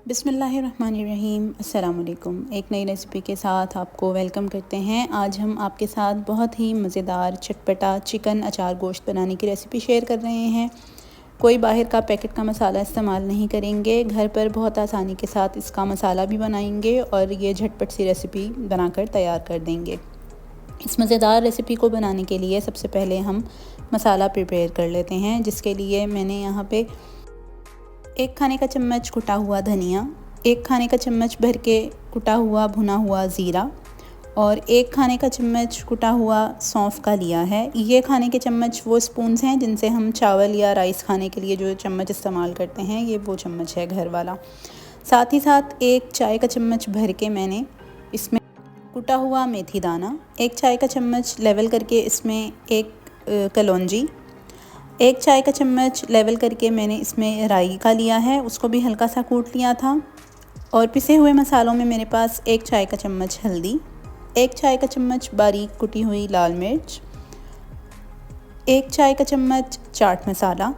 बिस्मिल्लाहिर्रहमानिर्रहीम। अस्सलाम वालेकुम। एक नई रेसिपी के साथ आपको वेलकम करते हैं। आज हम आपके साथ बहुत ही मज़ेदार चटपटा चिकन अचार गोश्त बनाने की रेसिपी शेयर कर रहे हैं। कोई बाहर का पैकेट का मसाला इस्तेमाल नहीं करेंगे, घर पर बहुत आसानी के साथ इसका मसाला भी बनाएंगे और ये झटपट सी रेसिपी बनाकर तैयार कर देंगे। इस मज़ेदार रेसिपी को बनाने के लिए सबसे पहले हम मसाला प्रिपेयर कर लेते हैं, जिसके लिए मैंने यहाँ पे 1 खाने का चम्मच कुटा हुआ धनिया, 1 खाने का चम्मच भर के कुटा हुआ भुना हुआ ज़ीरा और 1 खाने का चम्मच कुटा हुआ सौंफ का लिया है। ये खाने के चम्मच वो स्पून्स हैं जिनसे हम चावल या राइस खाने के लिए जो चम्मच इस्तेमाल करते हैं, ये वो चम्मच है घर वाला। साथ ही साथ 1 चाय का चम्मच भर के मैंने इसमें कुटा हुआ मेथी दाना, 1 चाय का चम्मच लेवल करके इसमें 1 कलौंजी, 1 चाय का चम्मच लेवल करके मैंने इसमें राई का लिया है, उसको भी हल्का सा कूट लिया था। और पिसे हुए मसालों में मेरे पास 1 चाय का चम्मच हल्दी, 1 चाय का चम्मच बारीक कुटी हुई लाल मिर्च, 1 चाय का चम्मच चाट मसाला,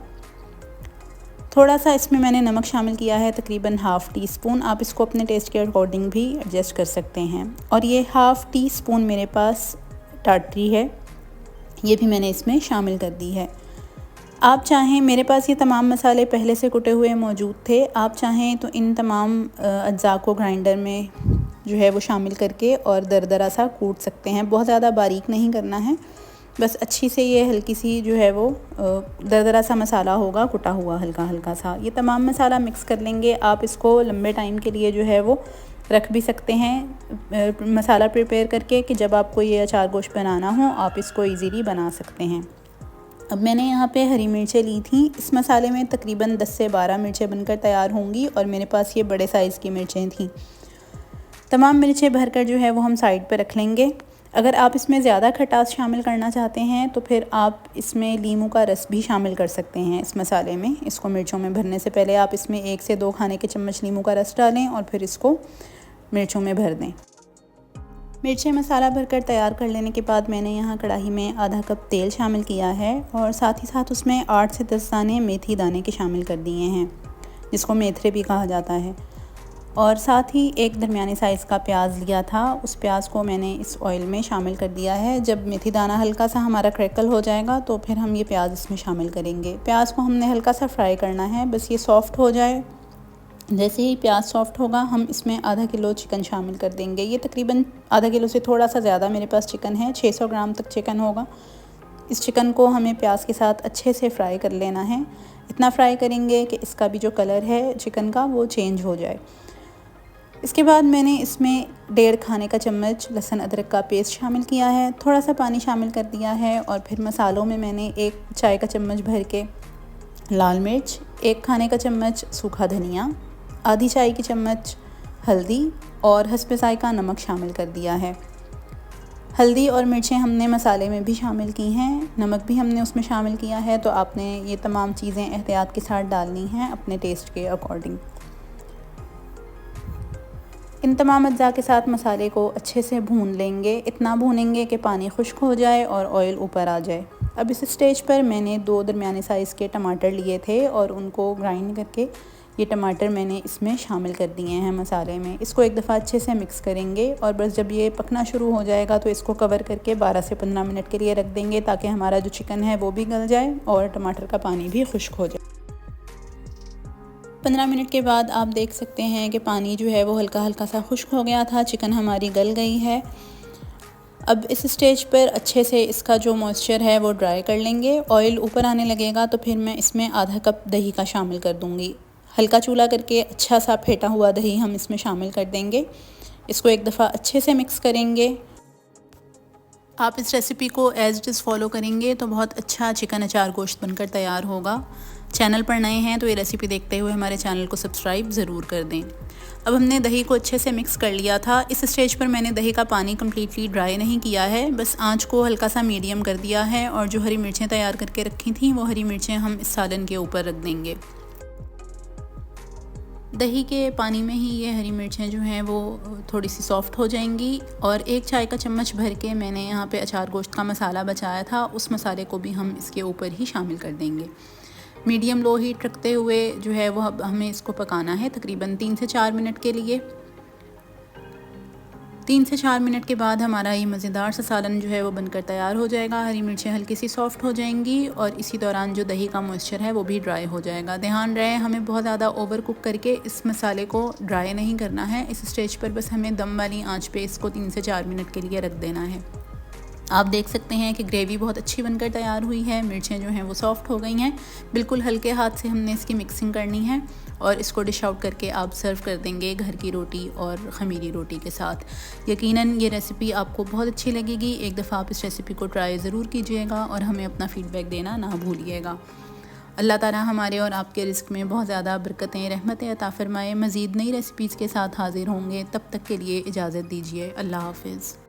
थोड़ा सा इसमें मैंने नमक शामिल किया है, तकरीबन ½ टी स्पून। आप इसको अपने टेस्ट के अकॉर्डिंग भी एडजस्ट कर सकते हैं। और ये ½ टी स्पून मेरे पास टाटरी है, ये भी मैंने इसमें शामिल कर दी है। आप चाहें, मेरे पास ये तमाम मसाले पहले से कुटे हुए मौजूद थे, आप चाहें तो इन तमाम अज्जा को ग्राइंडर में जो है वो शामिल करके और दरदरा सा कूट सकते हैं। बहुत ज़्यादा बारीक नहीं करना है, बस अच्छी से ये हल्की सी जो है वो दरदरा सा मसाला होगा, कुटा हुआ हल्का हल्का सा। ये तमाम मसाला मिक्स कर लेंगे। आप इसको लंबे टाइम के लिए जो है वो रख भी सकते हैं मसाला प्रिपेयर करके, कि जब आपको ये अचार गोश्त बनाना हो आप इसको ईज़िली बना सकते हैं। अब मैंने यहाँ पे हरी मिर्चें ली थी। इस मसाले में तकरीबन 10 से 12 मिर्चें बनकर तैयार होंगी और मेरे पास ये बड़े साइज़ की मिर्चें थीं। तमाम मिर्चें भरकर जो है वो हम साइड पे रख लेंगे। अगर आप इसमें ज़्यादा खटास शामिल करना चाहते हैं तो फिर आप इसमें नींबू का रस भी शामिल कर सकते हैं इस मसाले में। इसको मिर्चों में भरने से पहले आप इसमें 1 से 2 खाने के चम्मच नींबू का रस डालें और फिर इसको मिर्चों में भर दें। मिर्चें मसाला भरकर तैयार कर लेने के बाद मैंने यहाँ कढ़ाई में आधा कप तेल शामिल किया है और साथ ही साथ उसमें 8 से 10 दाने मेथी दाने के शामिल कर दिए हैं, जिसको मेथरे भी कहा जाता है। और साथ ही एक दरमियानी साइज़ का प्याज लिया था, उस प्याज को मैंने इस ऑयल में शामिल कर दिया है। जब मेथी दाना हल्का सा हमारा क्रैकल हो जाएगा तो फिर हम ये प्याज इसमें शामिल करेंगे। प्याज को हमने हल्का सा फ्राई करना है, बस ये सॉफ़्ट हो जाए। जैसे ही प्याज सॉफ्ट होगा हम इसमें आधा किलो चिकन शामिल कर देंगे। ये तकरीबन आधा किलो से थोड़ा सा ज़्यादा मेरे पास चिकन है, 600 ग्राम तक चिकन होगा। इस चिकन को हमें प्याज के साथ अच्छे से फ्राई कर लेना है। इतना फ्राई करेंगे कि इसका भी जो कलर है चिकन का वो चेंज हो जाए। इसके बाद मैंने इसमें 1.5 खाने का चम्मच लहसुन अदरक का पेस्ट शामिल किया है, थोड़ा सा पानी शामिल कर दिया है। और फिर मसालों में मैंने 1 चाय का चम्मच भर के लाल मिर्च, 1 खाने का चम्मच सूखा धनिया, आधी चाय की चम्मच हल्दी और हस्ब ज़ायक़ा नमक शामिल कर दिया है। हल्दी और मिर्चें हमने मसाले में भी शामिल की हैं, नमक भी हमने उसमें शामिल किया है, तो आपने ये तमाम चीज़ें एहतियात के साथ डालनी हैं अपने टेस्ट के अकॉर्डिंग। इन तमाम अज्जा के साथ मसाले को अच्छे से भून लेंगे, इतना भूनेंगे कि पानी खुश्क हो जाए और ऑयल ऊपर आ जाए। अब इस स्टेज पर मैंने 2 दरमियाने साइज़ के टमाटर लिए थे और उनको ग्राइंड करके ये टमाटर मैंने इसमें शामिल कर दिए हैं मसाले में। इसको एक दफ़ा अच्छे से मिक्स करेंगे और बस जब ये पकना शुरू हो जाएगा तो इसको कवर करके 12 से 15 मिनट के लिए रख देंगे, ताकि हमारा जो चिकन है वो भी गल जाए और टमाटर का पानी भी खुश्क हो जाए। 15 मिनट के बाद आप देख सकते हैं कि पानी जो है वो हल्का हल्का सा खुश्क हो गया था, चिकन हमारी गल गई है। अब इस स्टेज पर अच्छे से इसका जो मॉइस्चर है वो ड्राई कर लेंगे। ऑयल ऊपर आने लगेगा तो फिर मैं इसमें आधा कप दही का शामिल कर दूँगी। हल्का चूल्हा करके अच्छा सा फेंटा हुआ दही हम इसमें शामिल कर देंगे। इसको एक दफ़ा अच्छे से मिक्स करेंगे। आप इस रेसिपी को एज़ इट इज़ फॉलो करेंगे तो बहुत अच्छा चिकन अचार गोश्त बनकर तैयार होगा। चैनल पर नए हैं तो ये रेसिपी देखते हुए हमारे चैनल को सब्सक्राइब ज़रूर कर दें। अब हमने दही को अच्छे से मिक्स कर लिया था। इस स्टेज पर मैंने दही का पानी कम्प्लीटली ड्राई नहीं किया है, बस आँच को हल्का सा मीडियम कर दिया है। और जो हरी मिर्चें तैयार करके रखी थी वो हरी मिर्चें हम इस सालन के ऊपर रख देंगे। दही के पानी में ही ये हरी मिर्चें जो हैं वो थोड़ी सी सॉफ़्ट हो जाएंगी। और 1 चाय का चम्मच भर के मैंने यहाँ पे अचार गोश्त का मसाला बचाया था, उस मसाले को भी हम इसके ऊपर ही शामिल कर देंगे। मीडियम लो हीट रखते हुए जो है वो हमें इसको पकाना है तकरीबन 3 से 4 मिनट के लिए। 3 से 4 मिनट के बाद हमारा ये मज़ेदार सा सालन जो है वो बनकर तैयार हो जाएगा। हरी मिर्चें हल्की सी सॉफ़्ट हो जाएंगी और इसी दौरान जो दही का मॉइस्चर है वो भी ड्राई हो जाएगा। ध्यान रहे हमें बहुत ज़्यादा ओवर कुक करके इस मसाले को ड्राई नहीं करना है। इस स्टेज पर बस हमें दम वाली आंच पे इसको 3 से 4 मिनट के लिए रख देना है। आप देख सकते हैं कि ग्रेवी बहुत अच्छी बनकर तैयार हुई है। मिर्चें जो हैं वो सॉफ़्ट हो गई हैं। बिल्कुल हल्के हाथ से हमने इसकी मिक्सिंग करनी है और इसको डिश आउट करके आप सर्व कर देंगे घर की रोटी और ख़मीरी रोटी के साथ। यकीनन ये रेसिपी आपको बहुत अच्छी लगेगी। एक दफ़ा आप इस रेसिपी को ट्राई ज़रूर कीजिएगा और हमें अपना फ़ीडबैक देना ना भूलिएगा। अल्लाह ताला हमारे और आपके रिस्क में बहुत ज़्यादा बरकतें रहमतें अता फ़रमाए। मज़ीद नई रेसिपीज़ के साथ हाज़िर होंगे, तब तक के लिए इजाज़त दीजिए। अल्लाह हाफ़िज़।